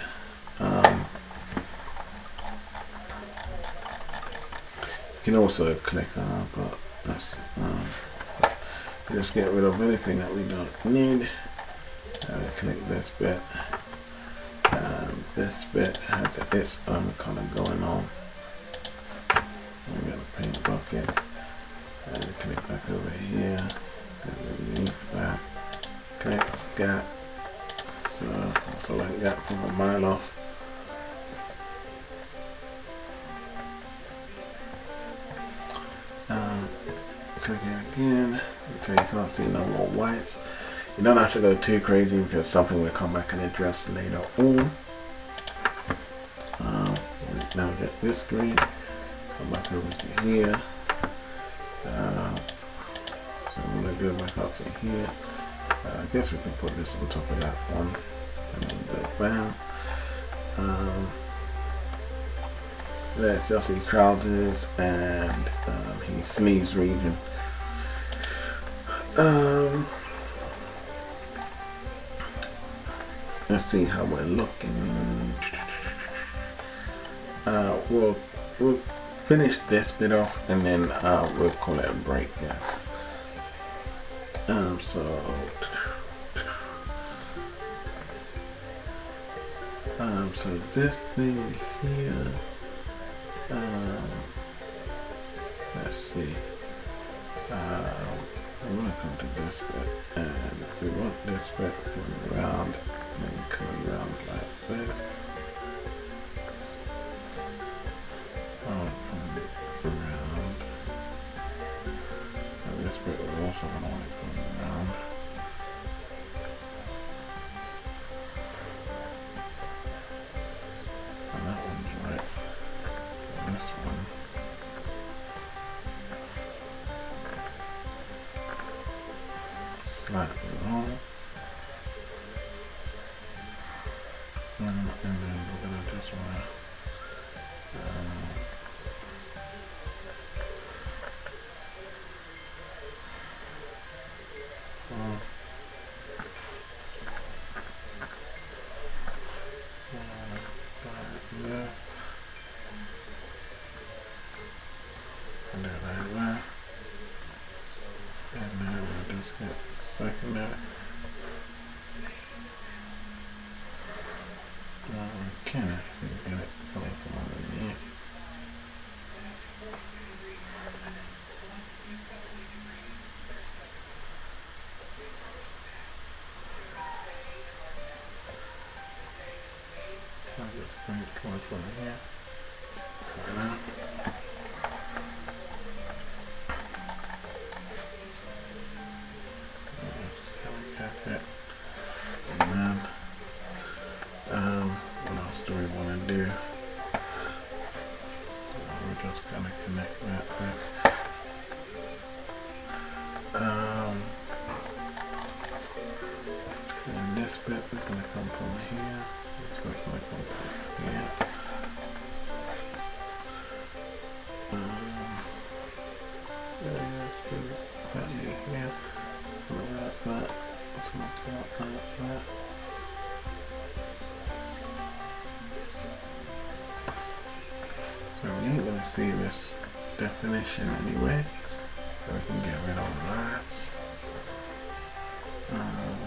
You can also click on, but that's just get rid of anything that we don't need. Click this bit. This bit has its own color going on. We got a paint bucket. Click back over here. Remove that. Click scat. So that's all I got from a mile off. Click it again until you can't see no more whites. You don't have to go too crazy because something we'll come back and address later on. Now get this green. Come back over to here. So I'm going to go back up to here. I guess we can put this on top of that one. And then go bam. There's just his trousers and his sleeves region. Let's see how we're looking. We'll finish this bit off and then we'll call it a break, guys. So this thing here. Let's see. I'm gonna come to this bit, and if we want this bit coming around, then coming around like this. Coming around. And this bit will also want to come around. And that one's right. And this one. Slightly wrong. And then we're going to just want to and do it like that. And then we'll just get secondary. We can actually get it away from underneath. I'll just bring it towards one here. Like that. And then, what else do we want to do? So we're just going to connect that bit. And this bit is going to come from here. This bit's going to come from here. Let's do that here. Like that. It's going to come up like that. So we ain't going to see this definition anyway. So we can get rid of that. We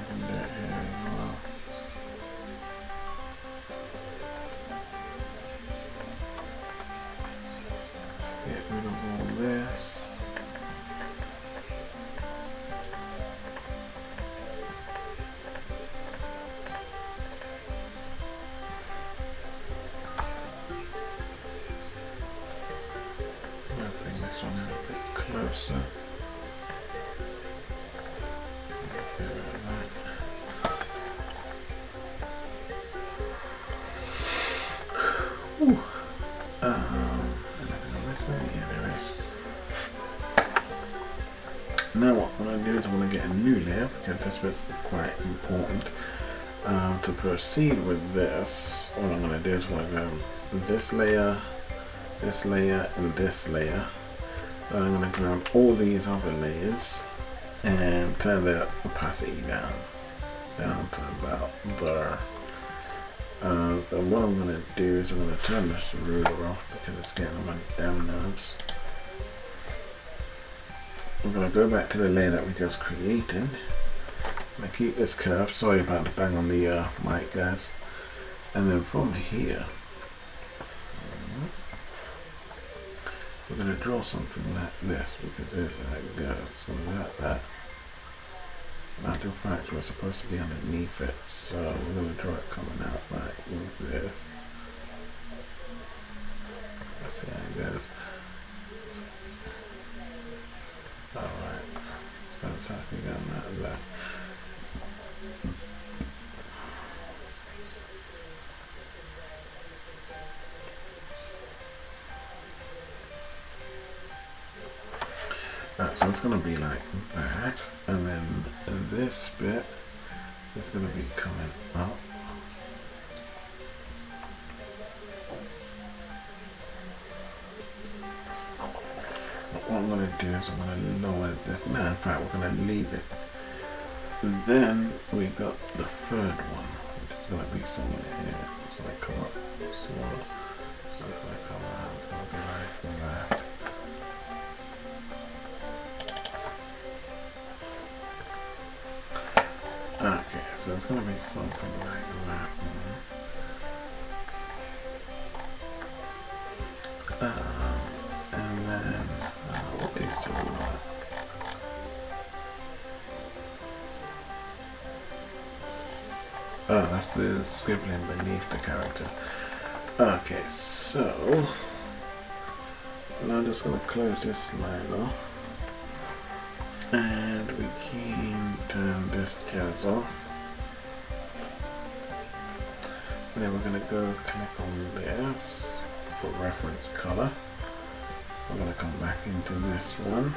can do it here as well. Get rid of all this. Bring this one in a bit closer. Now what I'm going to do is I'm going to get a new layer because this bit's quite important. To proceed with this, what I'm going to do is I'm going to go this layer, and this layer. Then I'm going to grab all these other layers and turn the opacity down to about there. Then what I'm going to do is I'm going to turn this ruler off because it's getting on my damn nerves. I'm going to go back to the layer that we just created. I'm going to keep this curve. Sorry about the bang on the mic, guys. And then from here, we're going to draw something like this because there's how it goes. So we got that. Matter of fact, we're supposed to be underneath it, so we're going to draw it coming out like this. Let's see how it goes. Alright, so it's actually going like that. Right, so it's going to be like that, and then this bit is going to be coming up. But what I'm going to do is I'm going to lower this. No, in fact, we're going to leave it. And then we got the third one, which is going to be somewhere here. It's going to come up. So it's going to come out. It's going to be like that. Okay, so it's going to be something like that. And then, what is all that? Oh, that's the scribbling beneath the character. Okay, so now I'm just going to close this line off. And we can turn this jazz off. And then we're going to go click on this for reference color. We're going to come back into this one.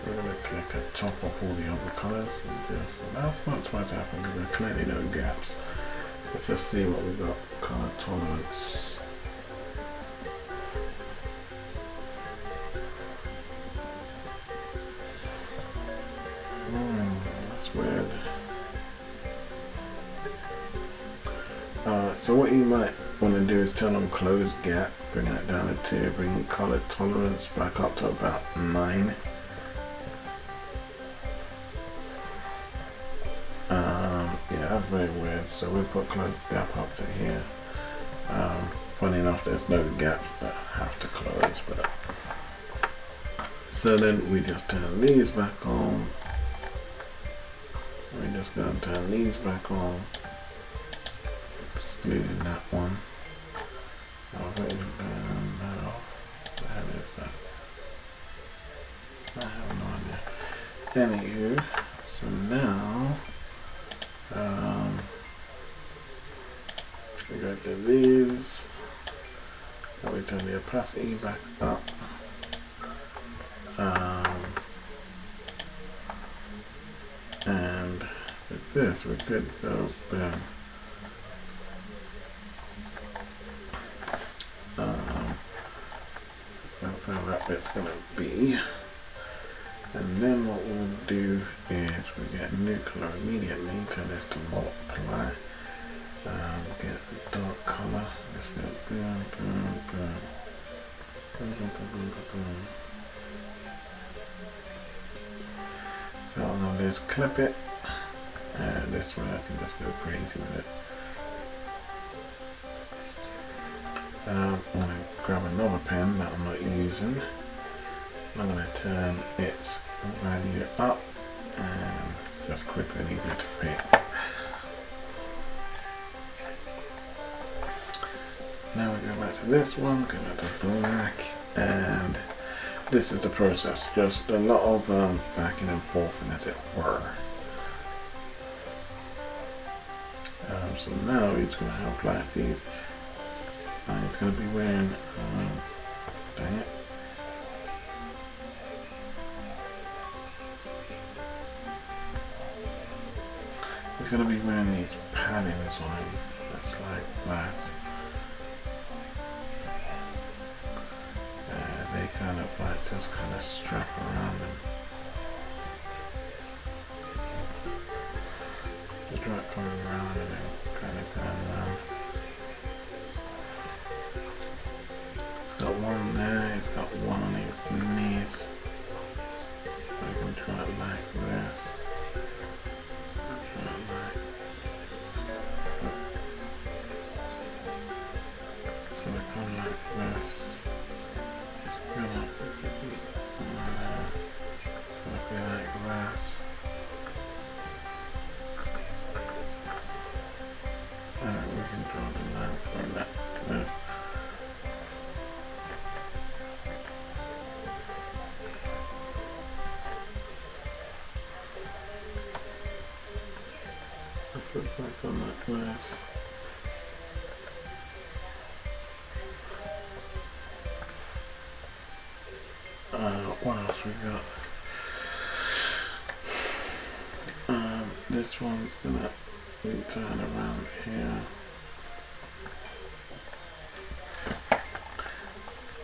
We're going to click at top of all the other colors. That's not supposed to happen because there are clearly no gaps. Let's just see what we've got. Color tolerance. That's weird. So what you might want to do is turn on close gap, bring that down to 2, bring color tolerance back up to about 9. Yeah, that's very weird. So we'll put close gap up to here. Funny enough, there's no gaps that have to close, but so then we just turn these back on. We just go and turn these back on, excluding that one. I'll go and turn that off. What the hell is that? I have no idea. Anywho, so now we go to these. Now we turn the opacity back up. And with this, we could go boom. That's how that bit's gonna be. And then what we'll do is we get new color immediately, turn this to multiply. Get a dark color. Let's go boom, boom, boom. Boom, boom, boom, boom, boom. So what I'm going to do is clip it, and this way I can just go crazy with it. I'm going to grab another pen that I'm not using. I'm going to turn its value up, and it's just quicker and easier to pick. Now we go back to this one, go back to black, and this is the process, just a lot of backing and forth, as it were. So now he's going to have like these. He's going to be wearing, dang it. He's going to be wearing these paddings on him. That's like that. They kind of like just kind of strap around them. The drop coming around and then kind of going around. He's got one there, he's got one on his knees. I can try it like this. Try it like. So I come like this. It's gonna be like this. We can draw the line from that to this. Put it back on that glass. What else we got? This one's gonna turn around here.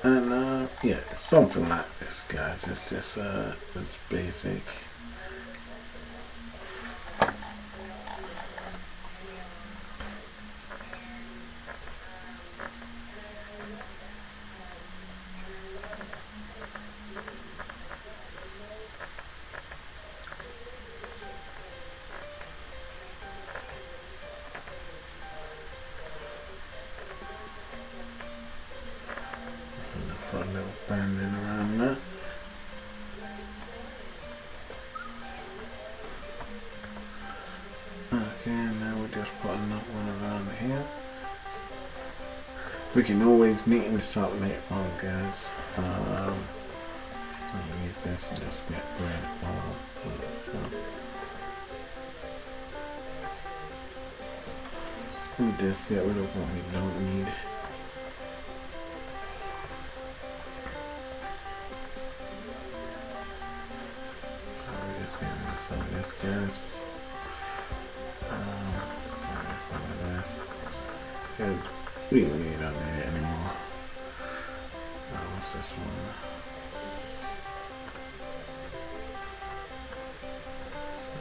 And yeah, something like this, guys. It's just it's basic. Put a little band in around that. Okay, now we just put another one around here. We can always neaten this up later on, guys. I'll use this and just get rid of all the stuff. We just get rid of what we don't need. Some of this gas. Some of this. Because we really don't need it anymore. What's this one?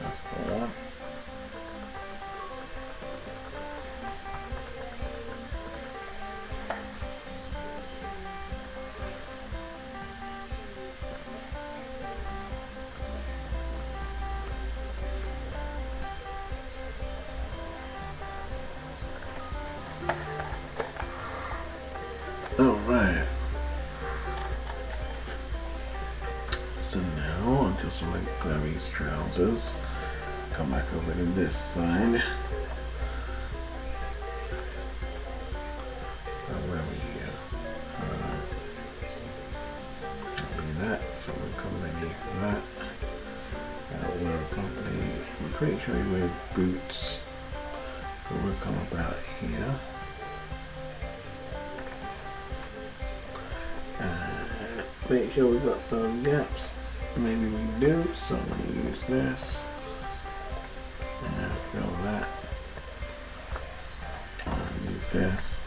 That's the one. Alright, so now I'll just grab these trousers, come back over to this side. Where are we here? Copy that, so we'll come beneath that. We'll probably, I'm pretty sure we wear boots, so we'll come about here. Make sure we got those gaps. Maybe we do, so I'm going to use this. And fill that. I'll use this.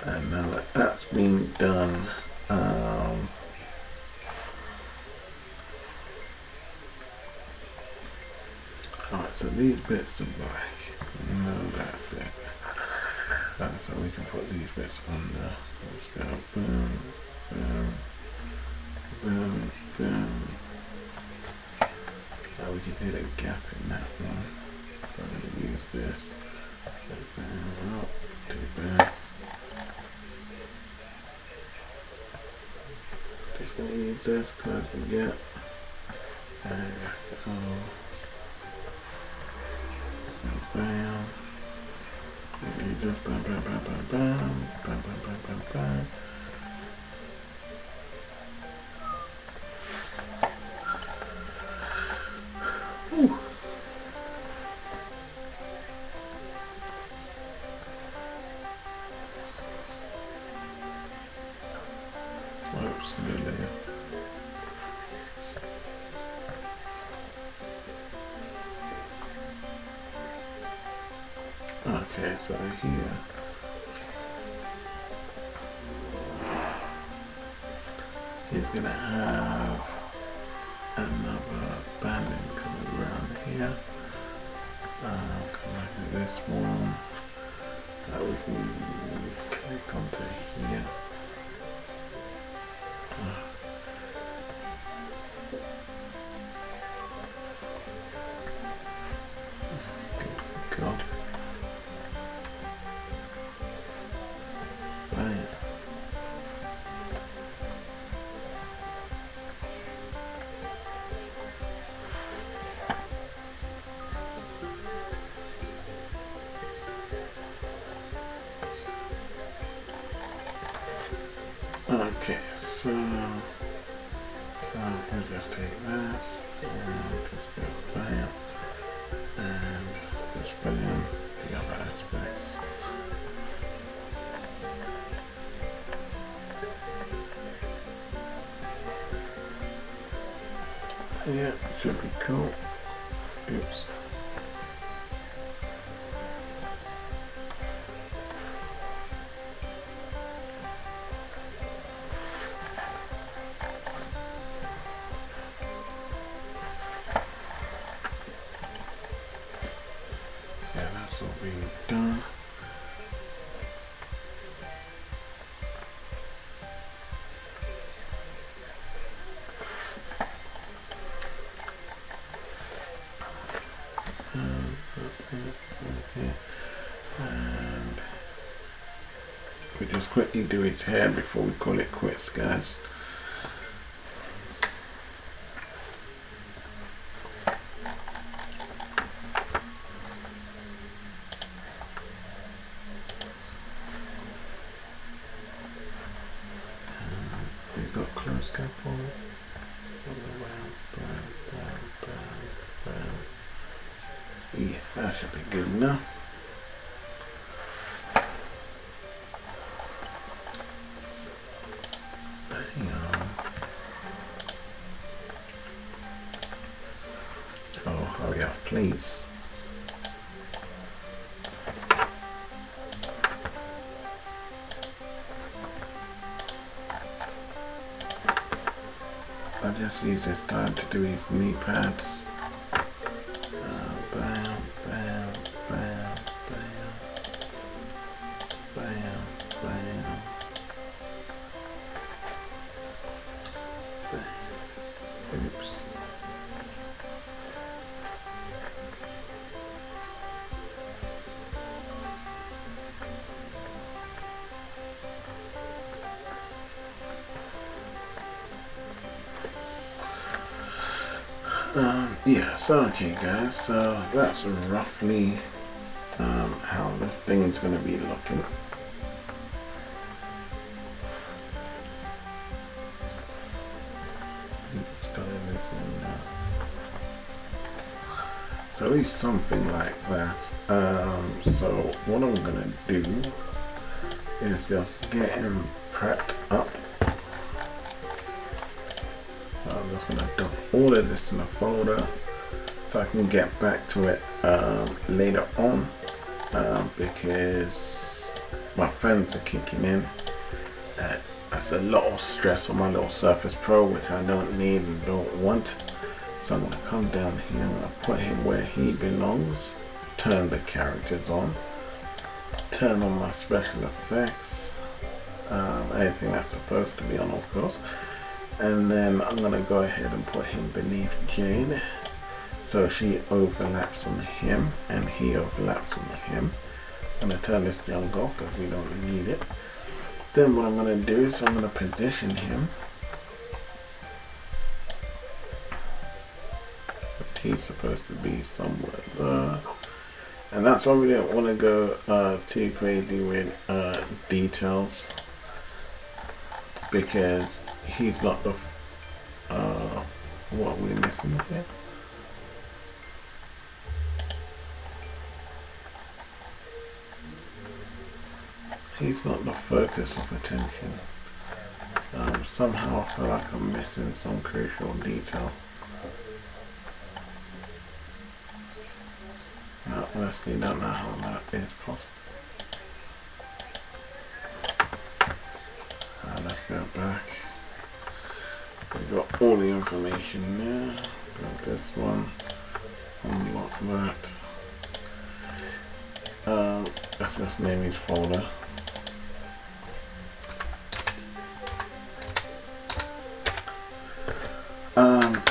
And now that that's been done, alright, so these bits are black. You know that bit. So we can put these bits under. Let's go boom, boom, boom, boom. Now we can see the gap in that one. So I'm going to use this. Boom, up, to boom. Just going to use this, close the gap. And go. Bam. You just bam, bam, bam, bam, bam, bam, bam, bam, bam, bam. Whew. Oops, new layer. Okay, so here he's gonna have another banding coming around here. Come back to this one that we can click onto here. Good God. Bam. Okay, so we'll just take this and just go bam and just fill in the other aspects. Yeah, should be cool. Oops. Yeah, that's all being done. Okay. And we just quickly do its hair before we call it quits, guys. We've got close cap on. Yeah, that should be good enough. Oh, hurry up, please. I'll just use this time to do his knee pads. Bam, bam, bam, bam, bam, bam, bam. Oops. Yeah, so okay guys, so that's roughly how this thing is going to be looking. It's got everything now. So at least something like that. So what I'm going to do is just get him prepped up. So I'm just going to dump all of this in a folder so I can get back to it later on, because my friends are kicking in. That's a lot of stress on my little Surface Pro, which I don't need and don't want. So I'm going to come down here, I'm going to put him where he belongs, turn the characters on, turn on my special effects, anything that's supposed to be on, of course. And then I'm going to go ahead and put him beneath Jane, so she overlaps on him and he overlaps on him. I'm going to turn this junk off because we don't need it. Then what I'm going to do is I'm going to position him. He's supposed to be somewhere there. And that's why we don't want to go too crazy with details, because he's not the what we're missing here. He's not the focus of attention. Somehow I feel like I'm missing some crucial detail. I honestly don't know how that is possible. Let's go back. We've got all the information there. Got this one. Unlock that. Let's just name his folder.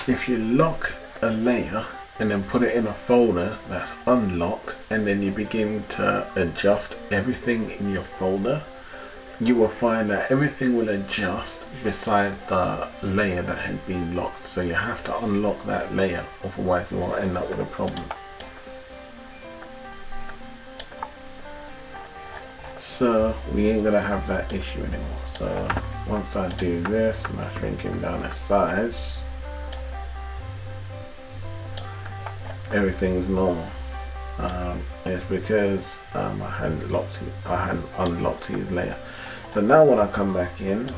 If you lock a layer and then put it in a folder that's unlocked, and then you begin to adjust everything in your folder, you will find that everything will adjust besides the layer that had been locked. So you have to unlock that layer, otherwise you will end up with a problem. So we ain't gonna have that issue anymore. So once I do this and I shrink him down his size, everything's normal. It's because I hadn't unlocked his layer. So now when I come back in,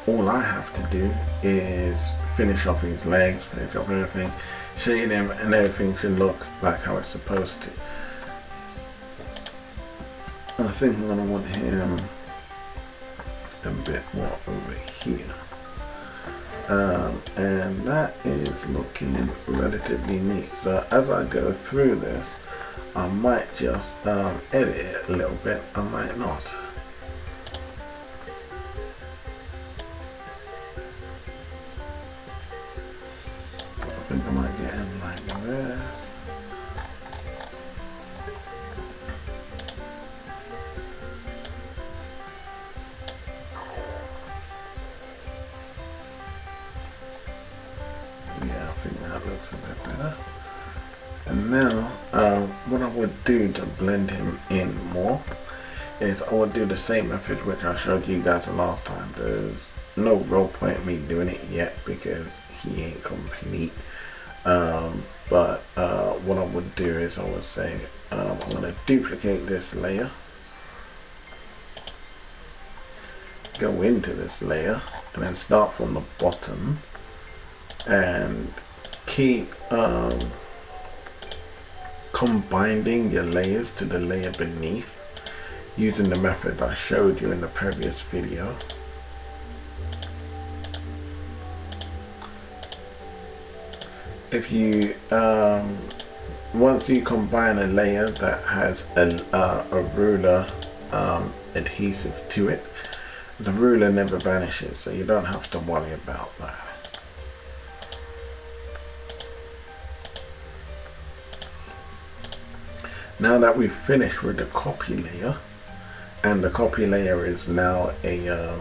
all I have to do is finish off his legs, finish off everything, shade him, and everything should look like how it's supposed to. I think I'm gonna want him a bit more over here. And that is looking relatively neat. So as I go through this, I might just edit it a little bit, I might not. I think I might get him like this. Yeah, I think that looks a bit better. And now, what I would do to blend him in more is I would do the same method which I showed you guys the last time. There's no real point in me doing it yet because he ain't complete. But what I would do is I would say I'm going to duplicate this layer, go into this layer, and then start from the bottom and keep combining your layers to the layer beneath using the method I showed you in the previous video. If you once you combine a layer that has a ruler adhesive to it, the ruler never vanishes, so you don't have to worry about that. Now that we've finished with the copy layer, and the copy layer is now a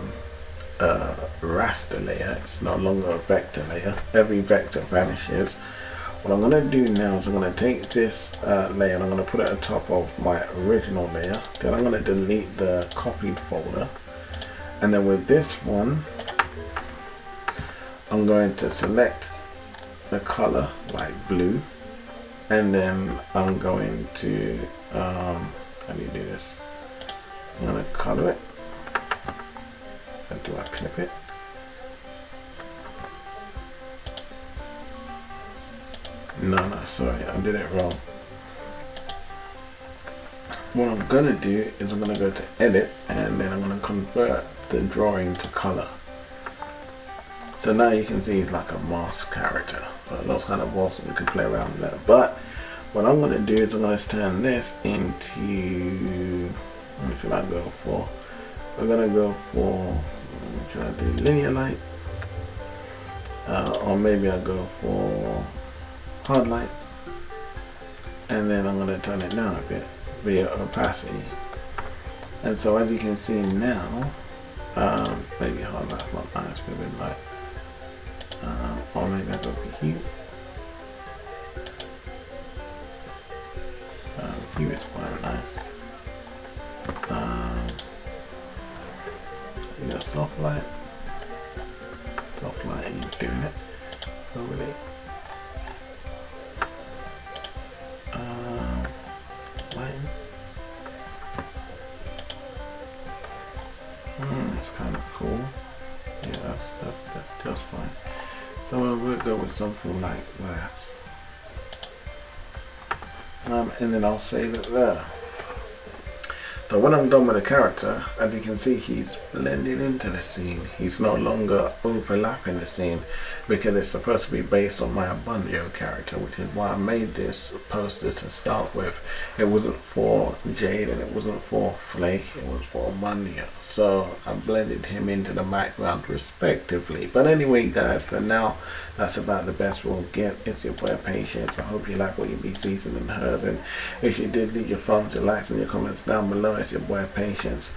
raster layer, it's no longer a vector layer, every vector vanishes. What I'm going to do now is I'm going to take this layer and I'm going to put it on top of my original layer, then I'm going to delete the copied folder, and then with this one I'm going to select the color like blue, and then I'm going to how do you do this? I'm going to color it. How do I clip it? No, sorry, I did it wrong. What I'm going to do is I'm going to go to edit, and then I'm going to convert the drawing to color. So now you can see it's like a mask character. So it looks kind of awesome. You can play around with that. But what I'm going to do is I'm going to turn this into, what should I go for? We're going to go for, what should I do, linear light? Or maybe I'll go for hard light. And then I'm going to turn it down a bit via opacity. And so as you can see now, maybe hard light's not nice, vivid light. Or maybe I'll go for hue. Hue is quite nice. We got soft light. Soft light, ain't doing it. Overlay. Lighting. That's kind of cool. Yeah, that's just fine. So we'll go with something like that. And then I'll save it there. So when I'm done with the character, as you can see, he's blending into the scene. He's no longer overlapping the scene because it's supposed to be based on my Abundio character, which is why I made this poster to start with. It wasn't for Jade and it wasn't for Flake, it was for Abundio. So I blended him into the background respectively. But anyway guys, for now, that's about the best we'll get. It's your boy Patience. I hope you like what you be season and hers. And if you did, leave your thumbs, your likes and your comments down below. It's your boy Patience.